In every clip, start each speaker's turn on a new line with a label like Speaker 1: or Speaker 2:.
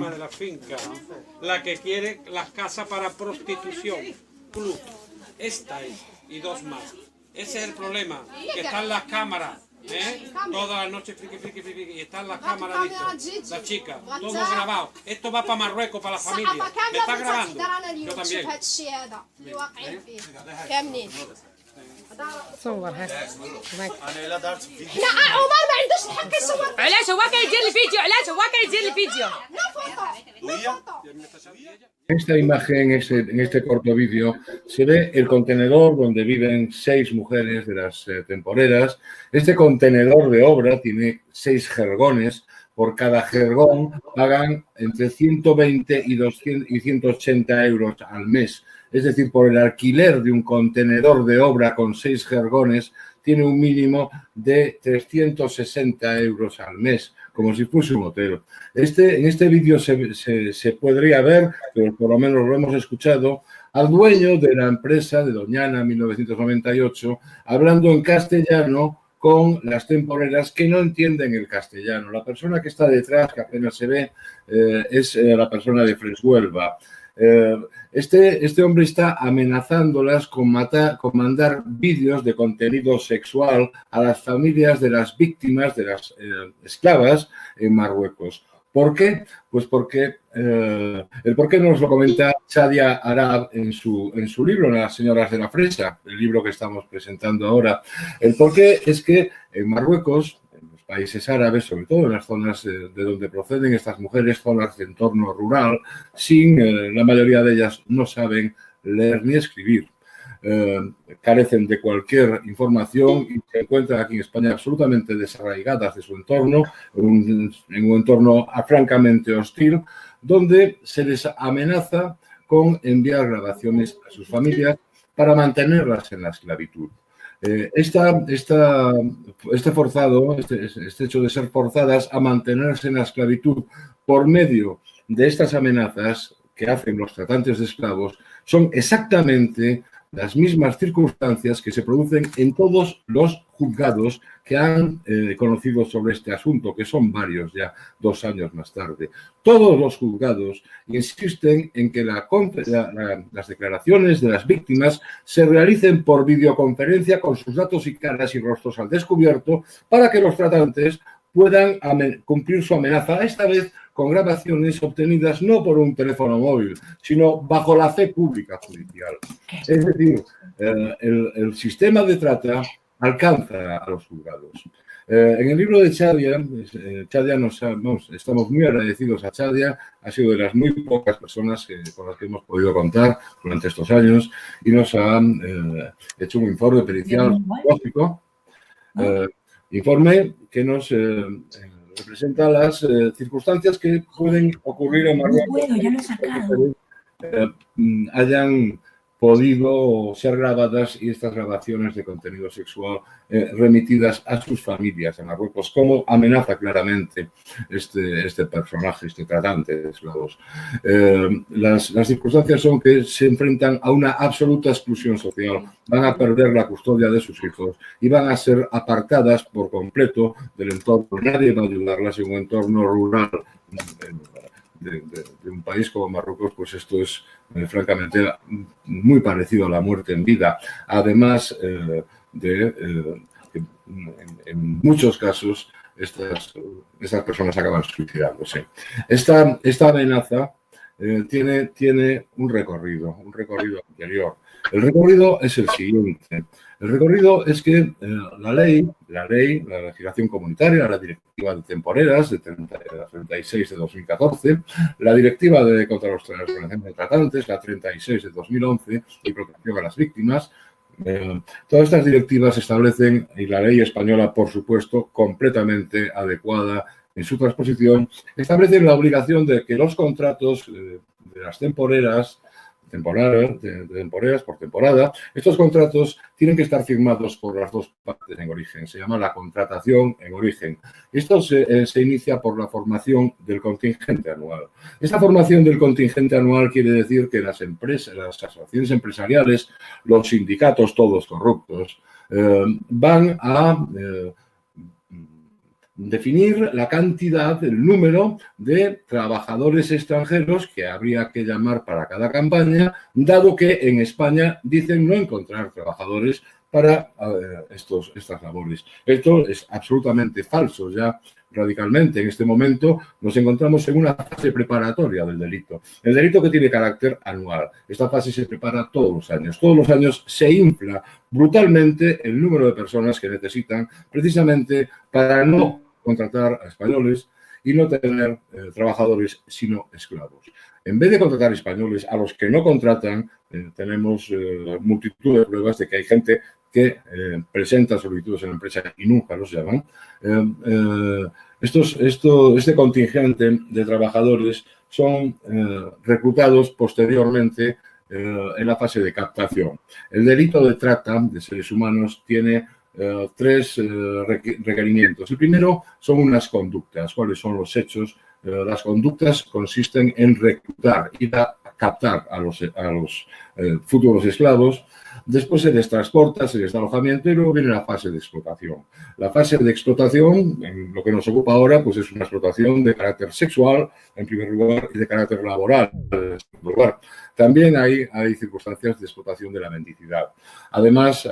Speaker 1: de la finca, la que quiere las casas para prostitución, club, esta es, y dos más. Ese es el problema, que están las cámaras, todas las noches, y están las cámaras, la chica, todo grabado. Esto va para Marruecos, para la familia. ¿Me está grabando? Yo también.
Speaker 2: صور هات
Speaker 3: انا لا دارت فيديو
Speaker 2: لا عمر ما عندوش الحق يصور علاش هو كيدير الفيديو علاش هو كيدير الفيديو
Speaker 4: En esta imagen, en este corto vídeo, se ve el contenedor donde viven 6 mujeres de las temporeras. Este contenedor de obra tiene 6 jergones. Por cada jergón pagan entre 120 y 180 euros al mes. Es decir, por el alquiler de un contenedor de obra con 6 jergones tiene un mínimo de 360 euros al mes, como si fuese un hotel. En este vídeo se podría ver, pero por lo menos lo hemos escuchado, al dueño de la empresa de Doñana 1998 hablando en castellano con las temporeras que no entienden el castellano. La persona que está detrás, que apenas se ve, es la persona de Freshuelva. Este hombre está amenazándolas con mandar vídeos de contenido sexual a las familias de las víctimas de las esclavas en Marruecos. ¿Por qué? Pues porque el por qué nos lo comenta Shadia Arab en su libro, Las señoras de la fresa, el libro que estamos presentando ahora. El por qué es que en Marruecos, en los países árabes, sobre todo en las zonas de donde proceden estas mujeres, zonas de entorno rural, la mayoría de ellas no saben leer ni escribir. Carecen de cualquier información y se encuentran aquí en España absolutamente desarraigadas de su entorno, en un entorno francamente hostil, donde se les amenaza con enviar grabaciones a sus familias para mantenerlas en la esclavitud. Este hecho de ser forzadas a mantenerse en la esclavitud por medio de estas amenazas que hacen los tratantes de esclavos son exactamente las mismas circunstancias que se producen en todos los juzgados que han conocido sobre este asunto, que son varios ya 2 años más tarde. Todos los juzgados insisten en que las declaraciones de las víctimas se realicen por videoconferencia con sus datos y caras y rostros al descubierto para que los tratantes puedan cumplir su amenaza, esta vez con grabaciones obtenidas no por un teléfono móvil, sino bajo la fe pública judicial. Es decir, el sistema de trata alcanza a los juzgados. En el libro de Shadia, estamos muy agradecidos a Shadia, ha sido de las muy pocas personas con las que hemos podido contar durante estos años y nos ha hecho un informe pericial psicológico, informe que nos representa las circunstancias que pueden ocurrir en Marruecos hayan podido ser grabadas y estas grabaciones de contenido sexual remitidas a sus familias en Marruecos, como amenaza claramente este personaje, este tratante de esclavos. Las circunstancias son que se enfrentan a una absoluta exclusión social, van a perder la custodia de sus hijos y van a ser apartadas por completo del entorno. Nadie va a ayudarlas en un entorno rural. De un país como Marruecos, pues esto es francamente muy parecido a la muerte en vida. Además en muchos casos estas personas acaban suicidándose. Esta amenaza tiene un recorrido anterior. El recorrido es el siguiente. El recorrido es que la legislación comunitaria, la directiva de temporeras de 36 de 2014, la directiva contra los transformaciones de tratantes, la 36 de 2011 y protección a las víctimas, todas estas directivas establecen, y la ley española, por supuesto, completamente adecuada en su transposición, establecen la obligación de que los contratos de las temporeras por temporada, estos contratos tienen que estar firmados por las dos partes en origen. Se llama la contratación en origen. Esto se inicia por la formación del contingente anual. Esta formación del contingente anual quiere decir que las empresas, las asociaciones empresariales, los sindicatos, todos corruptos, van a definir la cantidad, el número de trabajadores extranjeros que habría que llamar para cada campaña, dado que en España dicen no encontrar trabajadores para estas labores. Esto es absolutamente falso, ya radicalmente. En este momento nos encontramos en una fase preparatoria del delito. El delito que tiene carácter anual. Esta fase se prepara todos los años. Todos los años se infla brutalmente el número de personas que necesitan precisamente para no contratar a españoles y no tener trabajadores sino esclavos. En vez de contratar españoles a los que no contratan, tenemos multitud de pruebas de que hay gente que presenta solicitudes en la empresa y nunca los llaman. Este contingente de trabajadores son reclutados posteriormente en la fase de captación. El delito de trata de seres humanos tiene tres requerimientos. El primero son unas conductas. ¿Cuáles son los hechos? Las conductas consisten en reclutar y captar a los futuros esclavos. Después se les transporta, se les da alojamiento y luego viene la fase de explotación. La fase de explotación, en lo que nos ocupa ahora, pues es una explotación de carácter sexual, en primer lugar, y de carácter laboral, en segundo lugar. También hay circunstancias de explotación de la mendicidad. Además,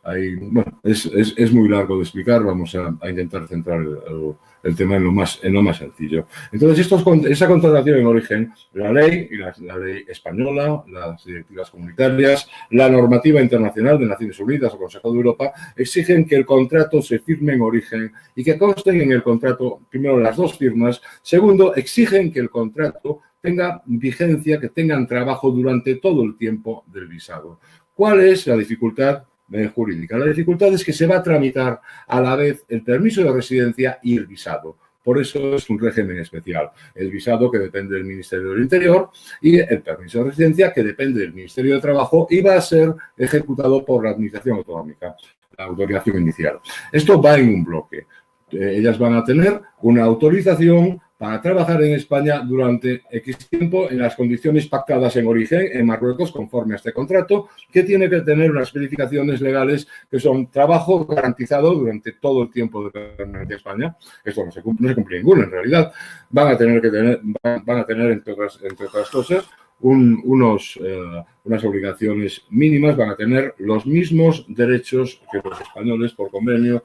Speaker 4: bueno, es muy largo de explicar, vamos a intentar centrar el tema en lo más sencillo. Entonces, esa contratación en origen, la ley española, las directivas comunitarias, la normativa internacional de Naciones Unidas o Consejo de Europa, exigen que el contrato se firme en origen y que consten en el contrato, primero, las dos firmas, segundo, exigen que el contrato tenga vigencia, que tengan trabajo durante todo el tiempo del visado. ¿Cuál es la dificultad jurídica? La dificultad es que se va a tramitar a la vez el permiso de residencia y el visado. Por eso es un régimen especial. El visado, que depende del Ministerio del Interior, y el permiso de residencia, que depende del Ministerio de Trabajo y va a ser ejecutado por la Administración Autonómica, la autorización inicial. Esto va en un bloque. Ellas van a tener una autorización para trabajar en España durante X tiempo en las condiciones pactadas en origen en Marruecos conforme a este contrato, que tiene que tener unas verificaciones legales que son trabajo garantizado durante todo el tiempo de permanencia en España. Esto no se cumple ninguno en realidad. Van a tener entre otras cosas unas obligaciones mínimas, van a tener los mismos derechos que los españoles por convenio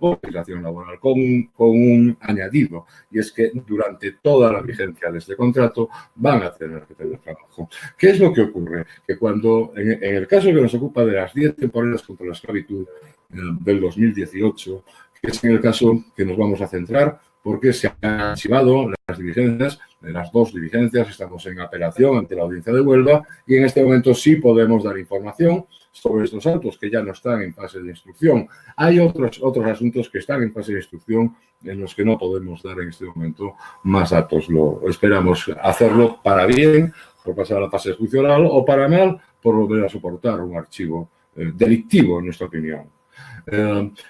Speaker 4: o legislación laboral, con un añadido, y es que durante toda la vigencia de este contrato van a tener que tener trabajo. ¿Qué es lo que ocurre? Que cuando, en el caso que nos ocupa de las 10 temporadas contra la esclavitud del 2018, que es en el caso que nos vamos a centrar, porque se han archivado las diligencias, de las dos diligencias, estamos en apelación ante la Audiencia de Huelva y en este momento sí podemos dar información sobre estos autos que ya no están en fase de instrucción. Hay otros asuntos que están en fase de instrucción en los que no podemos dar en este momento más datos. Esperamos hacerlo para bien, por pasar a la fase judicial, o para mal, por volver a soportar un archivo delictivo, en nuestra opinión.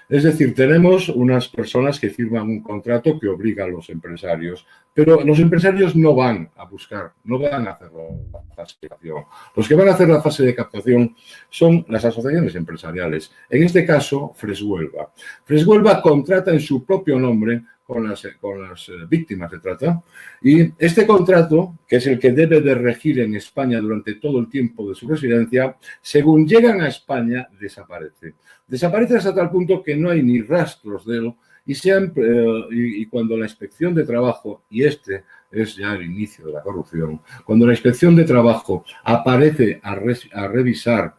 Speaker 4: Es decir, tenemos unas personas que firman un contrato que obliga a los empresarios, pero los empresarios no van a buscar, no van a hacer la fase de captación. Los que van a hacer la fase de captación son las asociaciones empresariales. En este caso, Freshuelva. Freshuelva contrata en su propio nombre con las víctimas de trata, y este contrato, que es el que debe de regir en España durante todo el tiempo de su residencia, según llegan a España, desaparece. Desaparece hasta tal punto que no hay ni rastros de él, y cuando la Inspección de Trabajo, y este es ya el inicio de la corrupción, cuando la Inspección de Trabajo aparece a revisar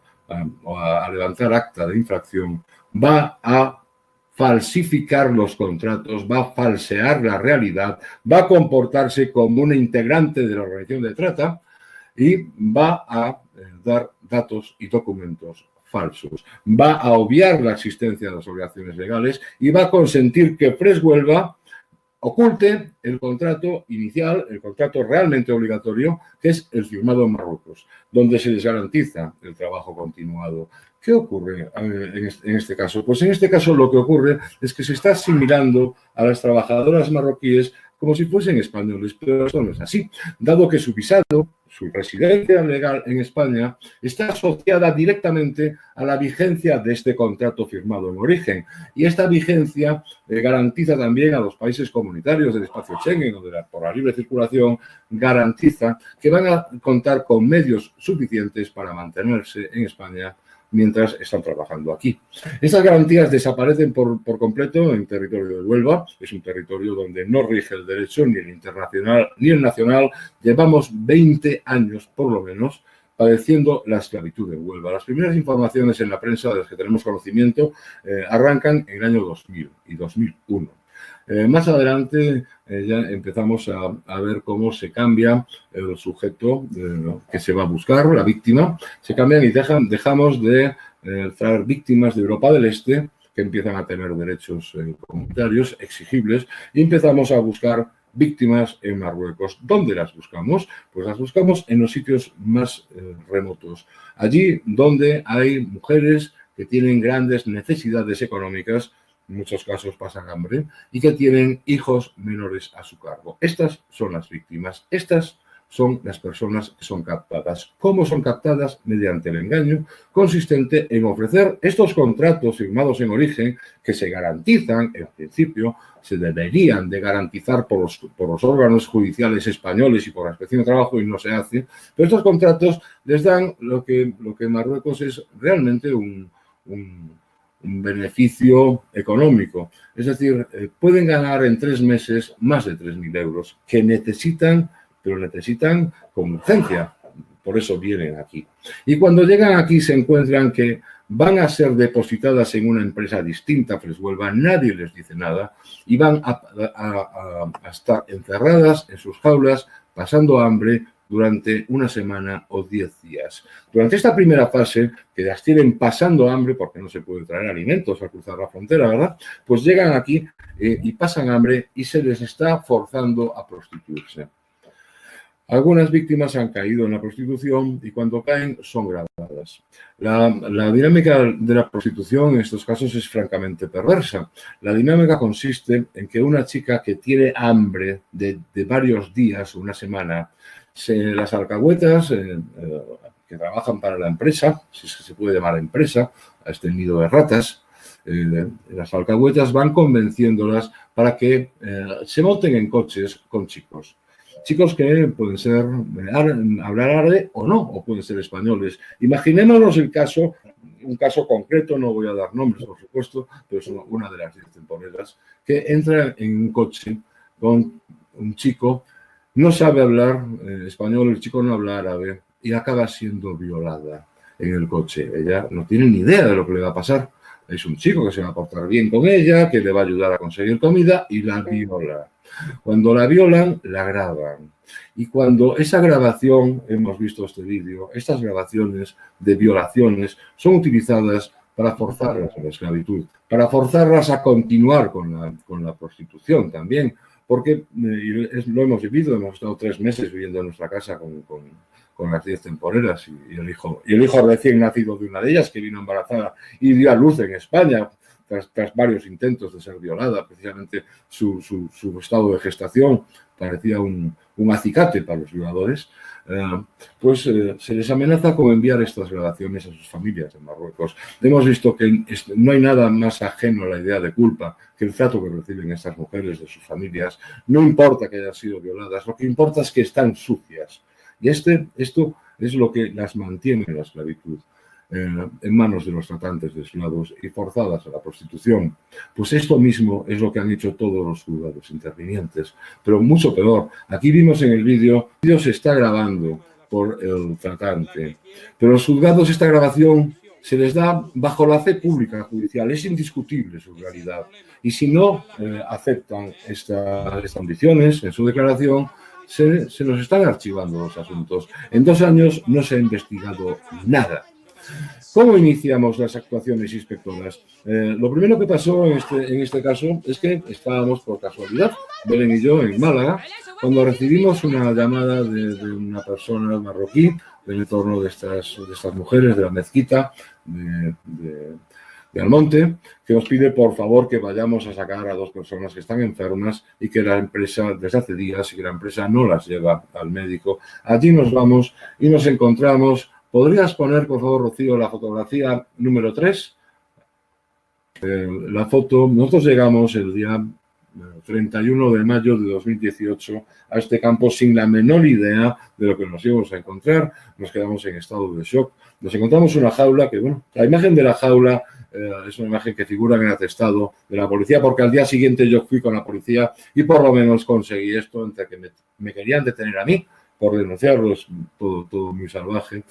Speaker 4: o a levantar acta de infracción, va a falsificar los contratos, va a falsear la realidad, va a comportarse como un integrante de la organización de trata y va a dar datos y documentos falsos. Va a obviar la existencia de las obligaciones legales y va a consentir que Freshuelva oculte el contrato inicial, el contrato realmente obligatorio, que es el firmado en Marruecos, donde se les garantiza el trabajo continuado. ¿Qué ocurre en este caso? Pues en este caso lo que ocurre es que se está asimilando a las trabajadoras marroquíes como si fuesen españoles, pero esto no es así, dado que su visado, su residencia legal en España, está asociada directamente a la vigencia de este contrato firmado en origen. Y esta vigencia garantiza también a los países comunitarios del espacio Schengen o por la libre circulación, garantiza que van a contar con medios suficientes para mantenerse en España mientras están trabajando aquí. Estas garantías desaparecen por completo en territorio de Huelva. Es un territorio donde no rige el derecho, ni el internacional ni el nacional. Llevamos 20 años, por lo menos, padeciendo la esclavitud en Huelva. Las primeras informaciones en la prensa de las que tenemos conocimiento arrancan en el año 2000 y 2001. Más adelante ya empezamos a ver cómo se cambia el sujeto que se va a buscar, la víctima. Se cambian y dejamos de traer víctimas de Europa del Este, que empiezan a tener derechos comunitarios exigibles, y empezamos a buscar víctimas en Marruecos. ¿Dónde las buscamos? Pues las buscamos en los sitios más remotos. Allí donde hay mujeres que tienen grandes necesidades económicas, en muchos casos pasan hambre, y que tienen hijos menores a su cargo. Estas son las víctimas. Estas son las personas que son captadas. ¿Cómo son captadas? Mediante el engaño, consistente en ofrecer estos contratos firmados en origen que se garantizan, en principio, se deberían de garantizar por los órganos judiciales españoles y por la Inspección de Trabajo, y no se hace, pero estos contratos les dan lo que en Marruecos es realmente un beneficio económico. Es decir, pueden ganar en 3 meses más de 3.000 euros, que necesitan, pero necesitan con urgencia. Por eso vienen aquí. Y cuando llegan aquí se encuentran que van a ser depositadas en una empresa distinta, Freshuelva, nadie les dice nada, y van a estar encerradas en sus jaulas, pasando hambre, durante una semana o 10 días. Durante esta primera fase, que las tienen pasando hambre, porque no se puede traer alimentos al cruzar la frontera, ¿verdad? Pues llegan aquí y pasan hambre y se les está forzando a prostituirse. Algunas víctimas han caído en la prostitución y cuando caen son grabadas. La dinámica de la prostitución en estos casos es francamente perversa. La dinámica consiste en que una chica que tiene hambre de varios días o una semana, las alcahuetas que trabajan para la empresa, si es que se puede llamar empresa, a este nido de ratas, las alcahuetas van convenciéndolas para que se monten en coches con chicos. Chicos que pueden ser hablar árabe o no, o pueden ser españoles. Imaginémonos un caso concreto, no voy a dar nombres, por supuesto, pero es una de las 10 temporeras, que entra en un coche con un chico, no sabe hablar español, el chico no habla árabe y acaba siendo violada en el coche. Ella no tiene ni idea de lo que le va a pasar. Es un chico que se va a portar bien con ella, que le va a ayudar a conseguir comida y la viola. Cuando la violan, la graban. Y cuando esa grabación, hemos visto este vídeo, estas grabaciones de violaciones son utilizadas para forzarlas a la esclavitud, para forzarlas a continuar con la prostitución también, porque lo hemos vivido, hemos estado 3 meses viviendo en nuestra casa con las 10 temporeras y el hijo recién nacido de una de ellas, que vino embarazada y dio a luz en España, tras varios intentos de ser violada. Precisamente su estado de gestación parecía un acicate para los violadores. Se les amenaza con enviar estas grabaciones a sus familias en Marruecos. Hemos visto que no hay nada más ajeno a la idea de culpa que el trato que reciben estas mujeres de sus familias. No importa que hayan sido violadas, lo que importa es que están sucias. Y esto es lo que las mantiene en la esclavitud, en manos de los tratantes de esclavos y forzadas a la prostitución. Pues esto mismo es lo que han hecho todos los juzgados intervinientes, pero mucho peor. Aquí vimos en el vídeo se está grabando por el tratante, pero los juzgados esta grabación se les da bajo la fe pública judicial, es indiscutible su realidad. Y si no aceptan estas condiciones en su declaración, se nos están archivando los asuntos. En 2 años no se ha investigado nada. ¿Cómo iniciamos las actuaciones inspectoras? Lo primero que pasó en este caso es que estábamos por casualidad, Belén y yo, en Málaga, cuando recibimos una llamada de una persona marroquí del entorno de estas mujeres de la mezquita de Almonte, que nos pide por favor que vayamos a sacar a 2 personas que están enfermas y que la empresa, desde hace días, y que la empresa no las lleva al médico. Allí nos vamos y nos encontramos. ¿Podrías poner, por favor, Rocío, la fotografía número 3? La foto, nosotros llegamos el día 31 de mayo de 2018 a este campo sin la menor idea de lo que nos íbamos a encontrar. Nos quedamos en estado de shock. Nos encontramos una jaula que, bueno, la imagen de la jaula es una imagen que figura en el atestado de la policía, porque al día siguiente yo fui con la policía y por lo menos conseguí esto, entre que me querían detener a mí por denunciarlos, todo muy salvaje.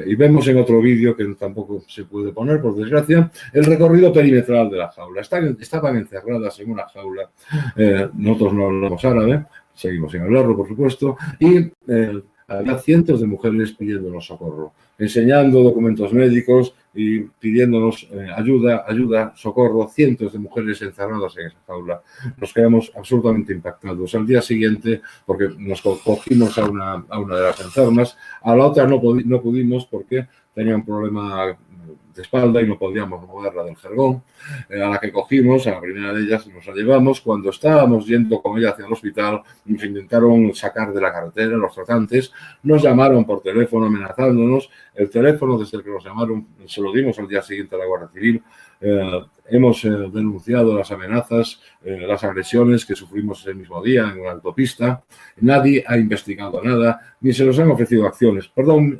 Speaker 4: Y vemos en otro vídeo, que tampoco se puede poner, por desgracia, el recorrido perimetral de la jaula. Estaban encerradas en una jaula. Nosotros no hablamos árabe, seguimos sin hablarlo, por supuesto, y había cientos de mujeres pidiéndonos socorro, enseñando documentos médicos y pidiéndonos ayuda, socorro, cientos de mujeres encerradas en esa jaula. Nos quedamos absolutamente impactados. Al día siguiente, porque nos cogimos a una de las enfermas, a la otra no pudimos porque tenía un problema de espalda y no podíamos moverla del jergón. A la que cogimos, a la primera de ellas, nos la llevamos. Cuando estábamos yendo con ella hacia el hospital, nos intentaron sacar de la carretera los tratantes, nos llamaron por teléfono amenazándonos. El teléfono desde el que nos llamaron se lo dimos al día siguiente a la Guardia Civil. Hemos denunciado las amenazas, las agresiones que sufrimos ese mismo día en una autopista. Nadie ha investigado nada, ni se nos han ofrecido acciones. Perdón,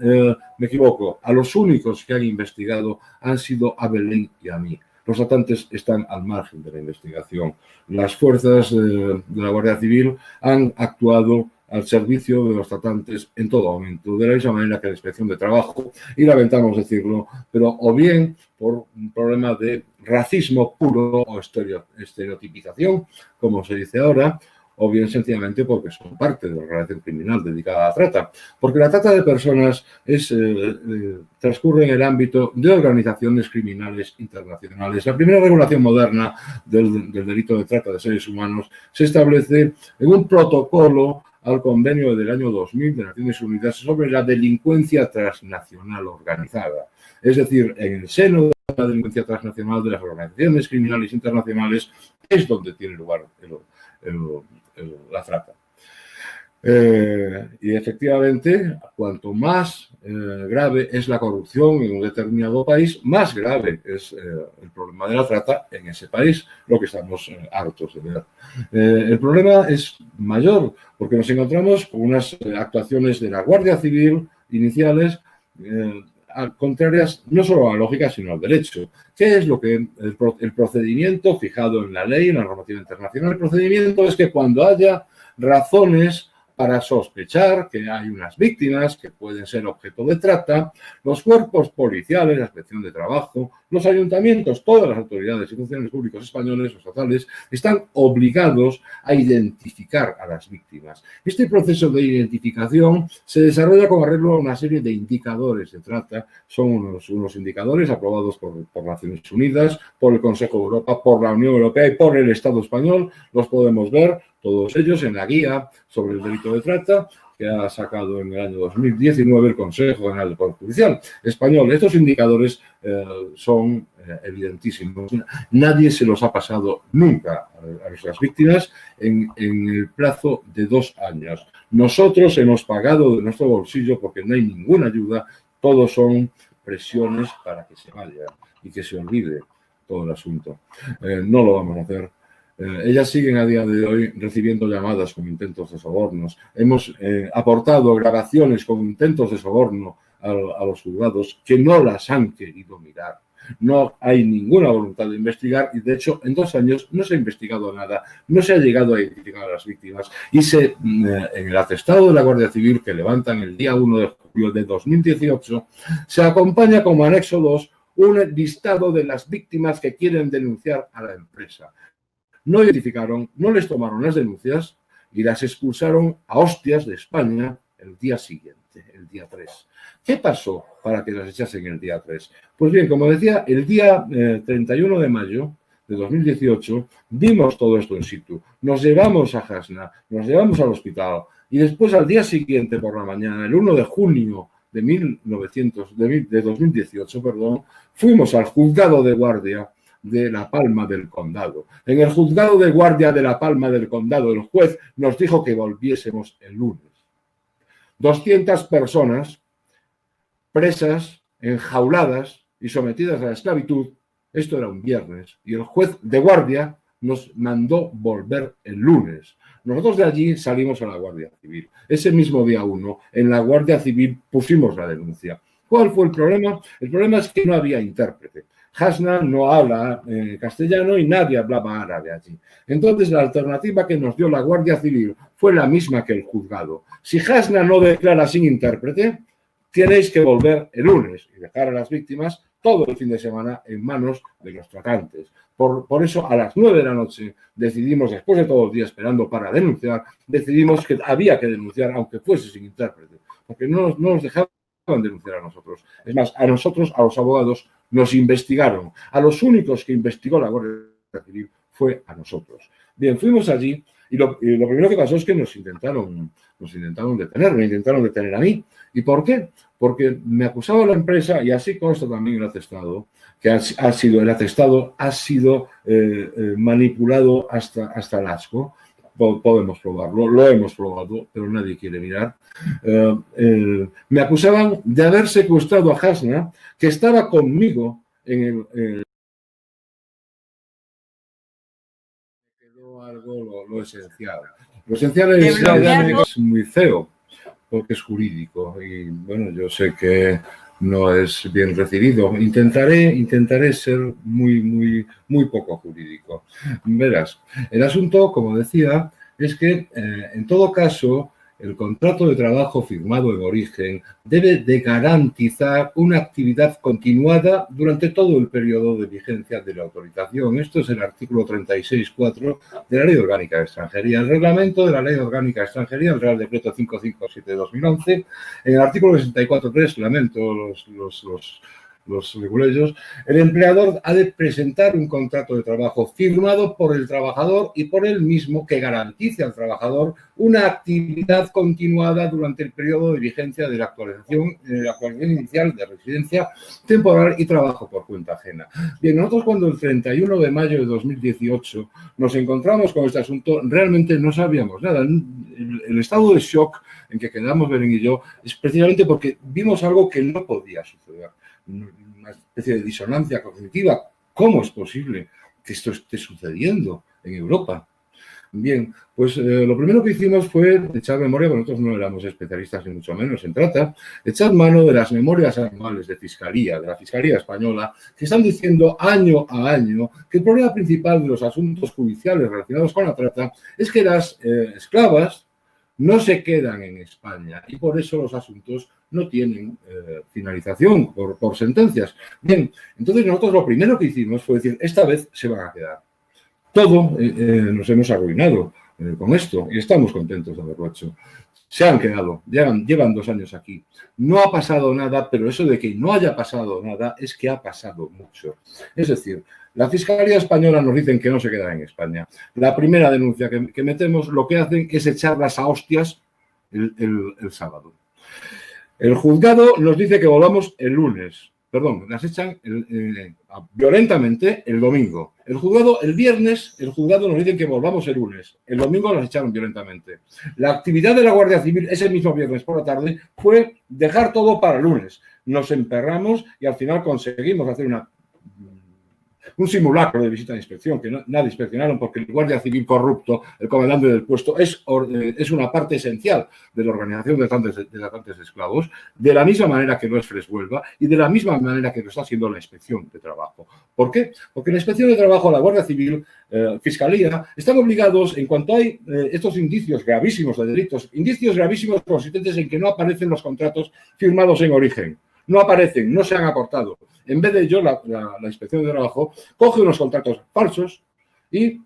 Speaker 4: me equivoco. A los únicos que han investigado han sido a Belén y a mí. Los tratantes están al margen de la investigación. Las fuerzas de la Guardia Civil han actuado al servicio de los tratantes en todo momento, de la misma manera que la Inspección de Trabajo, y lamentamos decirlo, pero o bien por un problema de racismo puro o estereotipización, como se dice ahora, o bien sencillamente porque son parte de la relación criminal dedicada a la trata. Porque la trata de personas transcurre en el ámbito de organizaciones criminales internacionales. La primera regulación moderna del delito de trata de seres humanos se establece en un protocolo al convenio del año 2000 de Naciones Unidas sobre la delincuencia transnacional organizada. Es decir, en el seno de la delincuencia transnacional de las organizaciones criminales internacionales es donde tiene lugar la trata. Y efectivamente, cuanto más grave es la corrupción en un determinado país, más grave es el problema de la trata en ese país, lo que estamos hartos de ver. El problema es mayor porque nos encontramos con unas actuaciones de la Guardia Civil iniciales contrarias no solo a la lógica, sino al derecho. ¿Qué es lo que el procedimiento fijado en la ley, en la normativa internacional? El procedimiento es que cuando haya razones para sospechar que hay unas víctimas que pueden ser objeto de trata, los cuerpos policiales, la Inspección de Trabajo, los ayuntamientos, todas las autoridades y funcionarios públicos españoles o estatales están obligados a identificar a las víctimas. Este proceso de identificación se desarrolla con arreglo a una serie de indicadores de trata. Son unos indicadores aprobados por Naciones Unidas, por el Consejo de Europa, por la Unión Europea y por el Estado español. Los podemos ver todos ellos en la guía sobre el delito de trata que ha sacado en el año 2019 el Consejo General del Poder Judicial español. Estos indicadores son evidentísimos. Nadie se los ha pasado nunca a nuestras víctimas en el plazo de 2 años. Nosotros hemos pagado de nuestro bolsillo porque no hay ninguna ayuda. Todos son presiones para que se vaya y que se olvide todo el asunto. No lo vamos a hacer. Ellas siguen a día de hoy recibiendo llamadas con intentos de sobornos. Hemos aportado grabaciones con intentos de soborno a los juzgados que no las han querido mirar. No hay ninguna voluntad de investigar y, de hecho, en 2 años no se ha investigado nada, no se ha llegado a identificar a las víctimas y en el atestado de la Guardia Civil que levantan el día 1 de julio de 2018 se acompaña como anexo 2 un listado de las víctimas que quieren denunciar a la empresa. No identificaron, no les tomaron las denuncias y las expulsaron a hostias de España el día siguiente, el día 3. ¿Qué pasó para que las echasen el día 3? Pues bien, como decía, el día 31 de mayo de 2018 vimos todo esto in situ. Nos llevamos a Jasna, nos llevamos al hospital y después al día siguiente por la mañana, el 1 de junio de 2018, perdón, fuimos al juzgado de guardia de La Palma del Condado. En el juzgado de guardia de La Palma del Condado, el juez nos dijo que volviésemos el lunes. 200 personas presas, enjauladas y sometidas a la esclavitud. Esto era un viernes y el juez de guardia nos mandó volver el lunes. Nosotros de allí salimos a la Guardia Civil. Ese mismo día 1, en la Guardia Civil pusimos la denuncia. ¿Cuál fue el problema? El problema es que no había intérprete. Hasna no habla castellano y nadie hablaba árabe allí. Entonces la alternativa que nos dio la Guardia Civil fue la misma que el juzgado. Si Hasna no declara sin intérprete, tenéis que volver el lunes y dejar a las víctimas todo el fin de semana en manos de los tratantes. Por eso, a las 9 de la noche decidimos, después de todo el día esperando para denunciar, decidimos que había que denunciar, aunque fuese sin intérprete, porque no nos dejaban denunciar a nosotros. Es más, a nosotros, a los abogados, nos investigaron. A los únicos que investigó la Guardia Civil fue a nosotros. Bien, fuimos allí y lo primero que pasó es que nos intentaron detener, me intentaron detener a mí. ¿Y por qué? Porque me acusaba la empresa, y así consta también el atestado, que el atestado ha sido manipulado hasta el asco. Podemos probarlo, lo hemos probado, pero nadie quiere mirar. Me acusaban de haber secuestrado a Hasna, que estaba conmigo en el lo esencial. Lo esencial es muy feo, porque es jurídico y bueno, yo sé que no es bien recibido. Intentaré ser muy poco jurídico. Verás, el asunto, como decía, es que en todo caso el contrato de trabajo firmado en origen debe de garantizar una actividad continuada durante todo el periodo de vigencia de la autorización. Esto es el artículo 36.4 de la Ley Orgánica de Extranjería. El reglamento de la Ley Orgánica de Extranjería, el Real Decreto 557 de 2011, en el artículo 64.3, lamento los regularios, el empleador ha de presentar un contrato de trabajo firmado por el trabajador y por él mismo que garantice al trabajador una actividad continuada durante el periodo de vigencia de la actualización inicial de residencia temporal y trabajo por cuenta ajena. Bien, nosotros cuando el 31 de mayo de 2018 nos encontramos con este asunto, realmente no sabíamos nada. El estado de shock en que quedamos Belén y yo es precisamente porque vimos algo que no podía suceder. Una especie de disonancia cognitiva. ¿Cómo es posible que esto esté sucediendo en Europa? Bien, pues lo primero que hicimos fue echar memoria, porque nosotros no éramos especialistas ni mucho menos en trata, echar mano de las memorias anuales de Fiscalía, de la Fiscalía Española, que están diciendo año a año que el problema principal de los asuntos judiciales relacionados con la trata es que las esclavas no se quedan en España y por eso los asuntos no tienen finalización por sentencias. Bien, entonces nosotros lo primero que hicimos fue decir, esta vez se van a quedar. Todo nos hemos arruinado con esto y estamos contentos de haberlo hecho. Se han quedado, llevan 2 años aquí. No ha pasado nada, pero eso de que no haya pasado nada es que ha pasado mucho. Es decir, la Fiscalía Española nos dicen que no se quedan en España. La primera denuncia que metemos lo que hacen es echarlas a hostias el sábado. El juzgado nos dice que volvamos el lunes. Perdón, las echan violentamente el domingo. El juzgado, el viernes, el juzgado nos dice que volvamos el lunes. El domingo las echaron violentamente. La actividad de la Guardia Civil ese mismo viernes por la tarde fue dejar todo para el lunes. Nos emperramos y al final conseguimos hacer un simulacro de visita de inspección, que nadie inspeccionaron porque el guardia civil corrupto, el comandante del puesto, es una parte esencial de la organización de tratantes de esclavos, de la misma manera que lo es Freshuelva y de la misma manera que lo está haciendo la inspección de trabajo. ¿Por qué? Porque la inspección de trabajo, la Guardia Civil, Fiscalía, están obligados, en cuanto hay estos indicios gravísimos de delitos, indicios gravísimos consistentes en que no aparecen los contratos firmados en origen. No aparecen, no se han aportado. En vez de ello, la Inspección de Trabajo coge unos contratos falsos y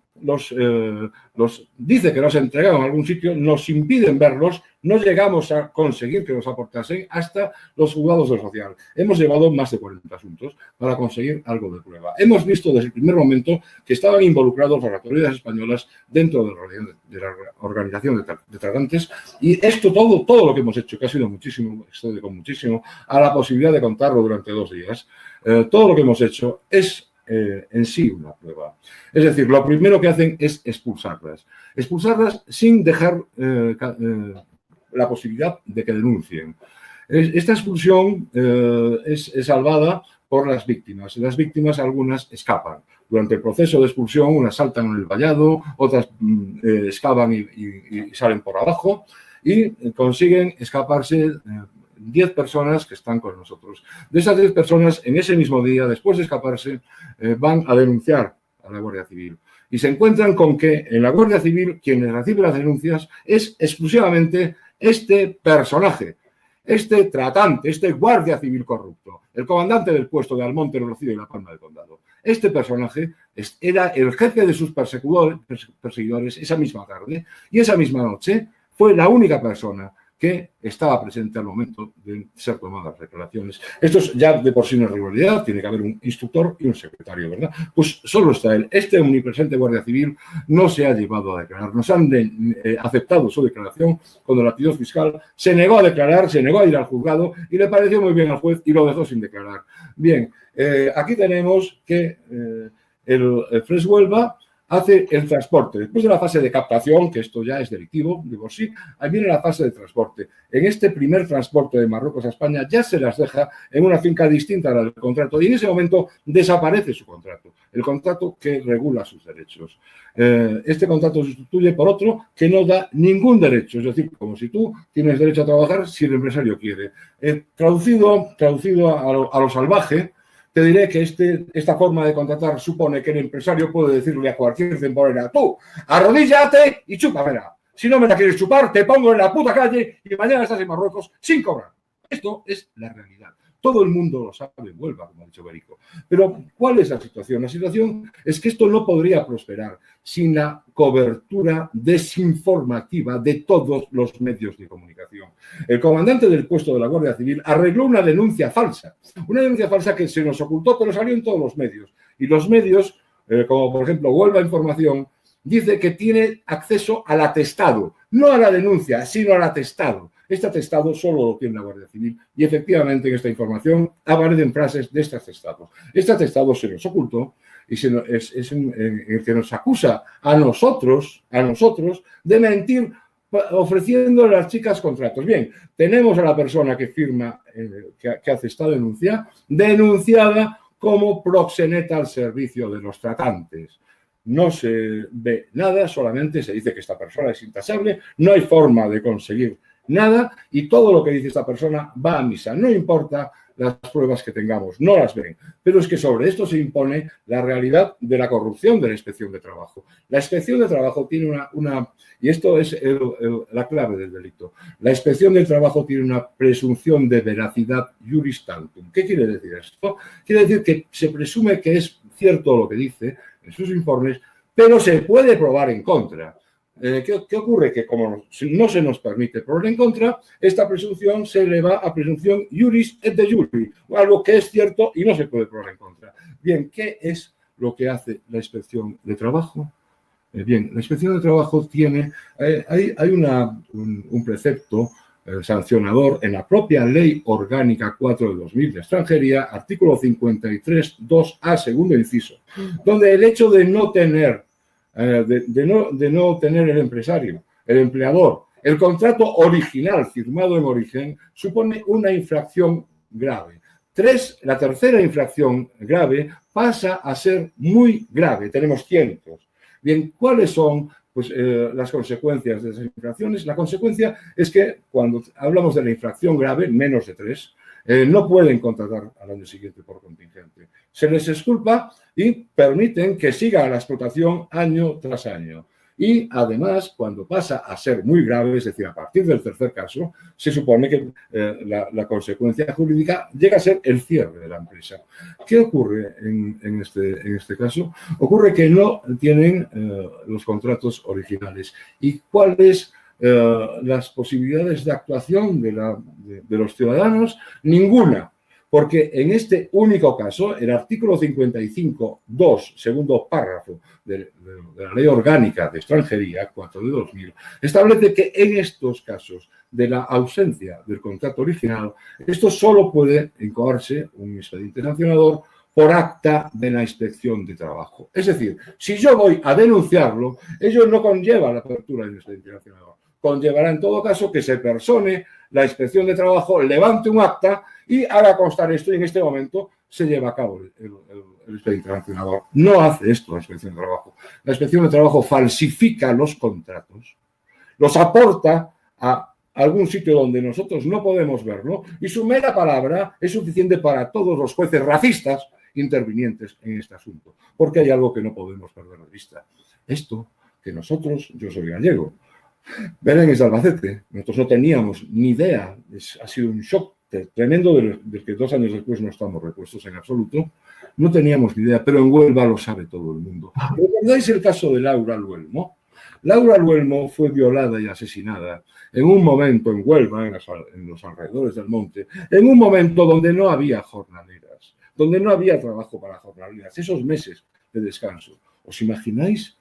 Speaker 4: dice que los entregaron en algún sitio, nos impiden verlos, no llegamos a conseguir que nos aportasen hasta los juzgados de lo social. Hemos llevado más de 40 asuntos para conseguir algo de prueba. Hemos visto desde el primer momento que estaban involucrados las autoridades españolas dentro de la organización de tratantes, y esto todo lo que hemos hecho, que ha sido muchísimo, excede con muchísimo, a la posibilidad de contarlo durante 2 días, todo lo que hemos hecho es en sí una prueba. Es decir, lo primero que hacen es expulsarlas sin dejar la posibilidad de que denuncien. Esta expulsión es salvada por las víctimas. Las víctimas, algunas, escapan. Durante el proceso de expulsión, unas saltan en el vallado, otras excavan y salen por abajo y consiguen escaparse 10 personas que están con nosotros. De esas 10 personas, en ese mismo día, después de escaparse, van a denunciar a la Guardia Civil. Y se encuentran con que en la Guardia Civil, quienes reciben las denuncias es exclusivamente este personaje, este tratante, este guardia civil corrupto, el comandante del puesto de Almonte, El Rocío y La Palma del Condado. Este personaje era el jefe de sus perseguidores esa misma tarde, y esa misma noche fue la única persona que estaba presente al momento de ser tomadas declaraciones. Esto es ya de por sí una rivalidad, tiene que haber un instructor y un secretario, ¿verdad? Pues solo está él. Este omnipresente Guardia Civil no se ha llevado a declarar. Nos han aceptado su declaración cuando la pidió fiscal, se negó a declarar, se negó a ir al juzgado y le pareció muy bien al juez y lo dejó sin declarar. Bien, aquí tenemos que el Fresh Huelva hace el transporte. Después de la fase de captación, que esto ya es delictivo, digo sí, ahí viene la fase de transporte. En este primer transporte de Marruecos a España ya se las deja en una finca distinta a la del contrato y en ese momento desaparece su contrato, el contrato que regula sus derechos. Este contrato se sustituye por otro que no da ningún derecho, es decir, como si tú tienes derecho a trabajar si el empresario quiere. Traducido a lo salvaje, te diré que esta forma de contratar supone que el empresario puede decirle a cualquier temporera: tú, arrodíllate y chúpamela. Si no me la quieres chupar, te pongo en la puta calle y mañana estás en Marruecos sin cobrar. Esto es la realidad. Todo el mundo lo sabe en Huelva, como ha dicho Berico. Pero, ¿cuál es la situación? La situación es que esto no podría prosperar sin la cobertura desinformativa de todos los medios de comunicación. El comandante del puesto de la Guardia Civil arregló una denuncia falsa que se nos ocultó, pero salió en todos los medios. Y los medios, como por ejemplo Huelva Información, dice que tiene acceso al atestado, no a la denuncia, sino al atestado. Este atestado solo lo tiene la Guardia Civil y efectivamente en esta información aparecen frases de este atestado. Este atestado se nos ocultó y es en el que nos acusa a nosotros de mentir ofreciendo a las chicas contratos. Bien, tenemos a la persona que firma, que hace esta denuncia, denunciada como proxeneta al servicio de los tratantes. No se ve nada, solamente se dice que esta persona es intasable, no hay forma de conseguir nada y todo lo que dice esta persona va a misa. No importa las pruebas que tengamos, no las ven. Pero es que sobre esto se impone la realidad de la corrupción de la Inspección de Trabajo. La Inspección de Trabajo tiene y esto es la clave del delito, la Inspección del Trabajo tiene una presunción de veracidad juris tantum. ¿Qué quiere decir esto? Quiere decir que se presume que es cierto lo que dice en sus informes, pero se puede probar en contra. ¿Qué ocurre? Que como no se nos permite probar en contra, esta presunción se eleva a presunción juris et de jure, algo que es cierto y no se puede probar en contra. Bien, ¿qué es lo que hace la Inspección de Trabajo? Bien, la Inspección de Trabajo tiene, hay un precepto sancionador en la propia Ley Orgánica 4 de 2000 de Extranjería, artículo 53, 2A, segundo inciso, donde el hecho de no tener el empresario, el empleador, el contrato original firmado en origen, supone una infracción grave. La tercera infracción grave pasa a ser muy grave. Tenemos cientos. Bien, ¿cuáles son las consecuencias de esas infracciones? La consecuencia es que cuando hablamos de la infracción grave, menos de 3, no pueden contratar al año siguiente por contingente. Se les exculpa y permiten que siga la explotación año tras año. Y además, cuando pasa a ser muy grave, es decir, a partir del tercer caso, se supone que la consecuencia jurídica llega a ser el cierre de la empresa. ¿Qué ocurre en este caso? Ocurre que no tienen los contratos originales. ¿Y cuáles las posibilidades de actuación de los ciudadanos? Ninguna. Porque en este único caso, el artículo 55.2, segundo párrafo de la Ley Orgánica de Extranjería, 4 de 2000, establece que en estos casos de la ausencia del contrato original, esto solo puede incoarse un expediente sancionador por acta de la inspección de trabajo. Es decir, si yo voy a denunciarlo, ello no conlleva la apertura del expediente sancionador. Conllevará en todo caso que se persone la inspección de trabajo, levante un acta y haga constar esto, y en este momento se lleva a cabo el expediente sancionador. No hace esto la inspección de trabajo. La inspección de trabajo falsifica los contratos, los aporta a algún sitio donde nosotros no podemos verlo, y su mera palabra es suficiente para todos los jueces racistas intervinientes en este asunto, porque hay algo que no podemos perder de vista. Esto que nosotros, yo soy gallego, Belén es de Albacete, nosotros no teníamos ni idea, ha sido un shock tremendo del que 2 años después no estamos repuestos en absoluto, no teníamos ni idea, pero en Huelva lo sabe todo el mundo. ¿Recordáis el caso de Laura Luelmo? Laura Luelmo fue violada y asesinada en un momento en Huelva, en los alrededores del monte, en un momento donde no había jornaleras, donde no había trabajo para jornaleras, esos meses de descanso. ¿Os imagináis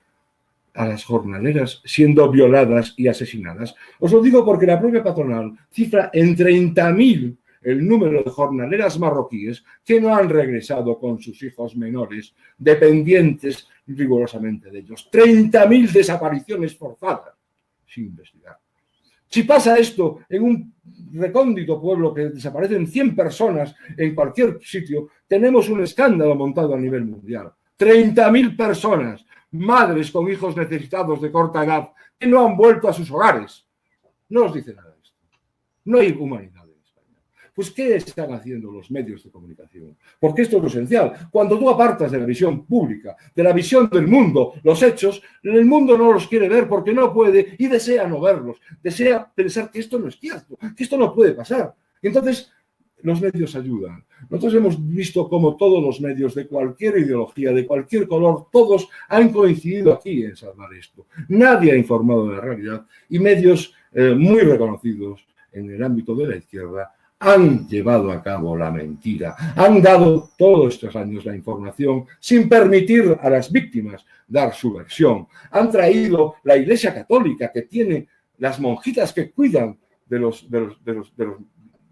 Speaker 4: a las jornaleras siendo violadas y asesinadas? Os lo digo porque la propia patronal cifra en 30.000 el número de jornaleras marroquíes que no han regresado con sus hijos menores, dependientes rigurosamente de ellos. 30.000 desapariciones forzadas sin investigar. Si pasa esto en un recóndito pueblo que desaparecen 100 personas en cualquier sitio, tenemos un escándalo montado a nivel mundial. 30.000 personas, madres con hijos necesitados de corta edad, que no han vuelto a sus hogares. No os dice nada de esto. No hay humanidad en España. Pues, ¿qué están haciendo los medios de comunicación? Porque esto es lo esencial. Cuando tú apartas de la visión pública, de la visión del mundo, los hechos, el mundo no los quiere ver porque no puede y desea no verlos. Desea pensar que esto no es cierto, que esto no puede pasar. Y entonces, los medios ayudan. Nosotros hemos visto cómo todos los medios de cualquier ideología, de cualquier color, todos han coincidido aquí en salvar esto. Nadie ha informado de la realidad y medios muy reconocidos en el ámbito de la izquierda han llevado a cabo la mentira, han dado todos estos años la información sin permitir a las víctimas dar su versión. Han traído la Iglesia Católica, que tiene las monjitas que cuidan de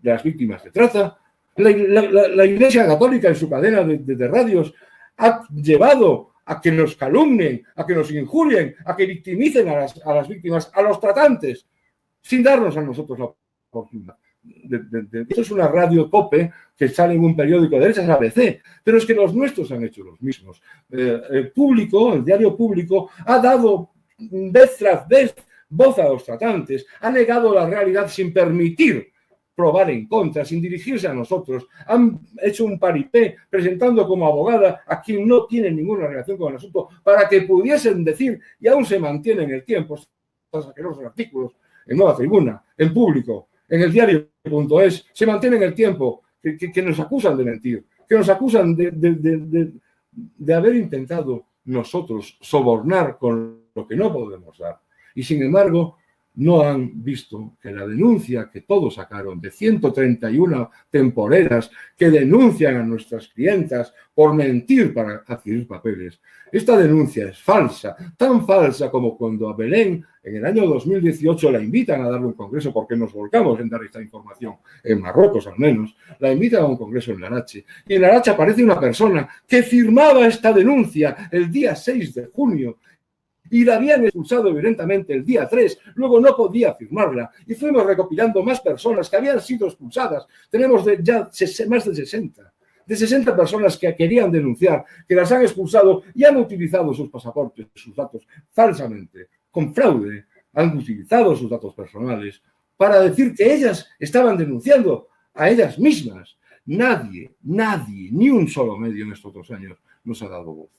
Speaker 4: las víctimas de trata. La Iglesia Católica en su cadena de radios ha llevado a que nos calumnien, a que nos injurien, a que victimicen a las víctimas, a los tratantes, sin darnos a nosotros la oportunidad. Esto es una radio COPE que sale en un periódico de derechas, ABC, pero es que los nuestros han hecho los mismos. El público, el diario Público, ha dado vez tras vez voz a los tratantes, ha negado la realidad sin permitir probar en contra, sin dirigirse a nosotros. Han hecho un paripé presentando como abogada a quien no tiene ninguna relación con el asunto para que pudiesen decir, y aún se mantiene en el tiempo, estos asquerosos artículos en Nueva Tribuna, en Público, en el diario.es, se mantiene en el tiempo, que nos acusan de mentir, que nos acusan de haber intentado nosotros sobornar con lo que no podemos dar. Y sin embargo, no han visto que la denuncia que todos sacaron de 131 temporeras que denuncian a nuestras clientas por mentir para adquirir papeles, esta denuncia es falsa, tan falsa como cuando a Belén en el año 2018 la invitan a darle un congreso, porque nos volcamos en dar esta información, en Marruecos al menos, la invitan a un congreso en Larache, y en Larache aparece una persona que firmaba esta denuncia el día 6 de junio, y la habían expulsado violentamente el día 3, luego no podía firmarla, y fuimos recopilando más personas que habían sido expulsadas. Tenemos ya más de 60 personas que querían denunciar, que las han expulsado y han utilizado sus pasaportes, sus datos falsamente, con fraude, han utilizado sus datos personales para decir que ellas estaban denunciando a ellas mismas. Nadie, ni un solo medio en estos 2 años nos ha dado voz.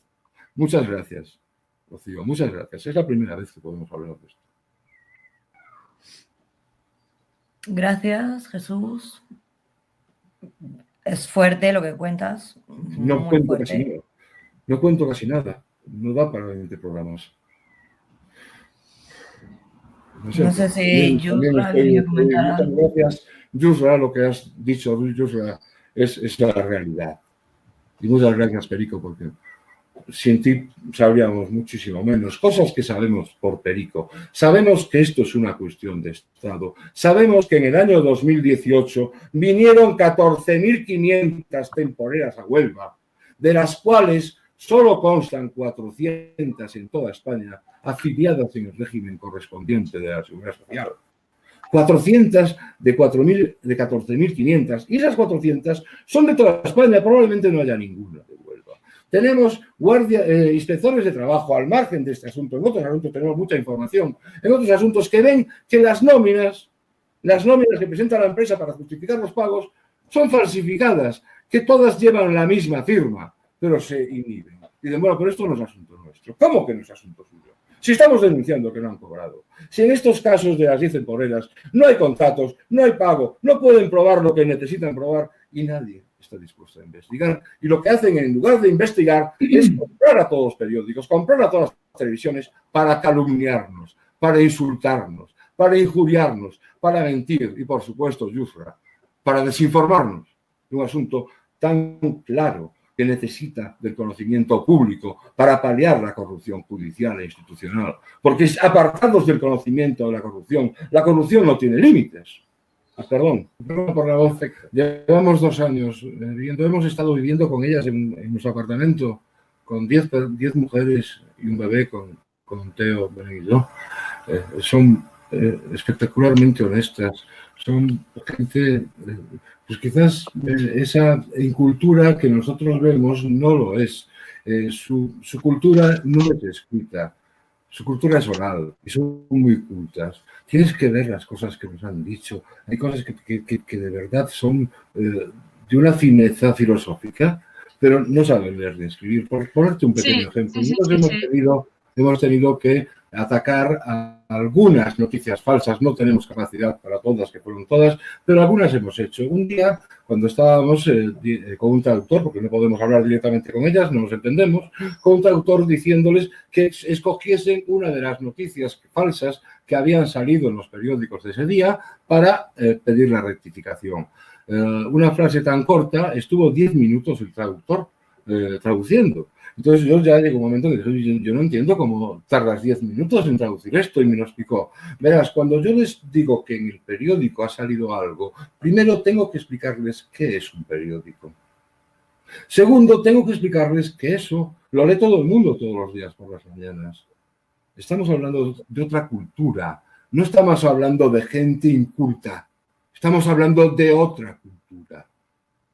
Speaker 4: Muchas gracias. Rocío, muchas gracias. Es la primera vez que podemos hablar de esto.
Speaker 5: Gracias, Jesús. Es fuerte lo que cuentas.
Speaker 4: No
Speaker 5: Muy
Speaker 4: cuento
Speaker 5: fuerte.
Speaker 4: casi nada. No cuento casi nada. No da para 20 programas.
Speaker 5: No sé si Yusra
Speaker 4: estoy,
Speaker 5: quería comentar
Speaker 4: muchas
Speaker 5: algo.
Speaker 4: gracias, Yusra, lo que has dicho, Yusra, es la realidad. Y muchas gracias, Perico, porque sin ti sabríamos muchísimo menos. Cosas que sabemos por Perico. Sabemos que esto es una cuestión de Estado. Sabemos que en el año 2018 vinieron 14.500 temporeras a Huelva, de las cuales solo constan 400 en toda España afiliadas en el régimen correspondiente de la Seguridad Social. 400 de 14.500. Y esas 400 son de toda España. Probablemente no haya ninguna de Huelva. Tenemos inspectores de trabajo al margen de este asunto. En otros asuntos tenemos mucha información. En otros asuntos que ven que las nóminas que presenta la empresa para justificar los pagos son falsificadas, que todas llevan la misma firma, pero se inhiben. Y dicen, bueno, pero esto no es asunto nuestro. ¿Cómo que no es asunto suyo? Si estamos denunciando que no han cobrado, si en estos casos de las 10 temporeras no hay contratos, no hay pago, no pueden probar lo que necesitan probar y nadie está dispuesto a investigar. Y lo que hacen en lugar de investigar es comprar a todos los periódicos, comprar a todas las televisiones para calumniarnos, para insultarnos, para injuriarnos, para mentir y, por supuesto, Yusra, para desinformarnos de un asunto tan claro que necesita del conocimiento público para paliar la corrupción judicial e institucional. Porque apartados del conocimiento de la corrupción no tiene límites. Perdón por la voz. Llevamos 2 años viviendo, hemos estado viviendo con ellas en nuestro apartamento, con 10 mujeres y un bebé con Teo Benedito. Son espectacularmente honestas, son gente, pues quizás esa incultura que nosotros vemos no lo es. Su cultura no es escrita, su cultura es oral y son muy cultas. Tienes que ver las cosas que nos han dicho. Hay cosas que de verdad son de una fineza filosófica, pero no saben leer ni escribir. Por ponerte un pequeño ejemplo, nosotros hemos tenido que atacar a algunas noticias falsas. No tenemos capacidad para todas, que fueron todas, pero algunas hemos hecho. Un día, cuando estábamos con un traductor, porque no podemos hablar directamente con ellas, no nos entendemos, con un traductor diciéndoles que escogiesen una de las noticias falsas que habían salido en los periódicos de ese día para pedir la rectificación. Una frase tan corta, estuvo 10 minutos el traductor traduciendo. Entonces yo ya llegó un momento en que dije, yo no entiendo cómo tardas 10 minutos en traducir esto, y me lo explicó. Verás, cuando yo les digo que en el periódico ha salido algo, primero tengo que explicarles qué es un periódico. Segundo, tengo que explicarles que eso lo lee todo el mundo todos los días por las mañanas. Estamos hablando de otra cultura, no estamos hablando de gente inculta, estamos hablando de otra cultura,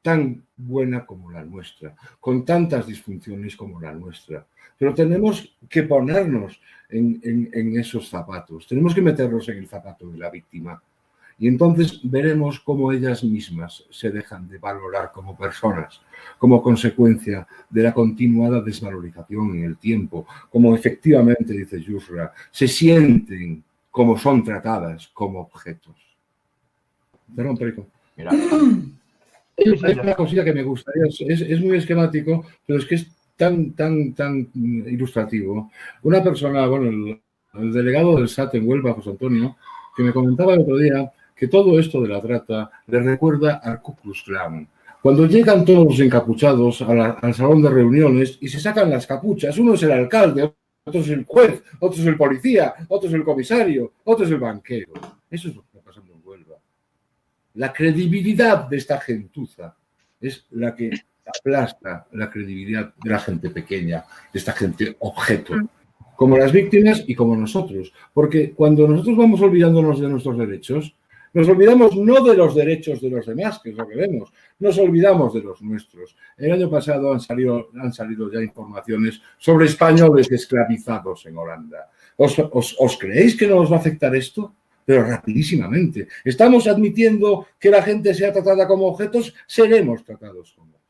Speaker 4: tan buena como la nuestra, con tantas disfunciones como la nuestra. Pero tenemos que ponernos en esos zapatos, tenemos que meternos en el zapato de la víctima. Y entonces veremos cómo ellas mismas se dejan de valorar como personas, como consecuencia de la continuada desvalorización en el tiempo, como efectivamente, dice Yusra, se sienten como son tratadas como objetos. Perdón, Perico.
Speaker 3: Mira.
Speaker 4: Hay una cosilla que me gustaría, es muy esquemático, pero es que es tan ilustrativo. Una persona, bueno, el delegado del SAT en Huelva, José Antonio, que me comentaba el otro día que todo esto de la trata le recuerda al Ku Klux Klan. Cuando llegan todos los encapuchados al salón de reuniones y se sacan las capuchas, uno es el alcalde, otro es el juez, otro es el policía, otro es el comisario, otro es el banquero. Eso es lo que está pasando en Huelva. La credibilidad de esta gentuza es la que aplasta la credibilidad de la gente pequeña, de esta gente objeto, como las víctimas y como nosotros. Porque cuando nosotros vamos olvidándonos de nuestros derechos, nos olvidamos no de los derechos de los demás, que es lo que vemos, nos olvidamos de los nuestros. El año pasado han salido ya informaciones sobre españoles esclavizados en Holanda. ¿Os creéis que no os va a afectar esto? Pero rapidísimamente. Estamos admitiendo que la gente sea tratada como objetos, seremos tratados como objetos.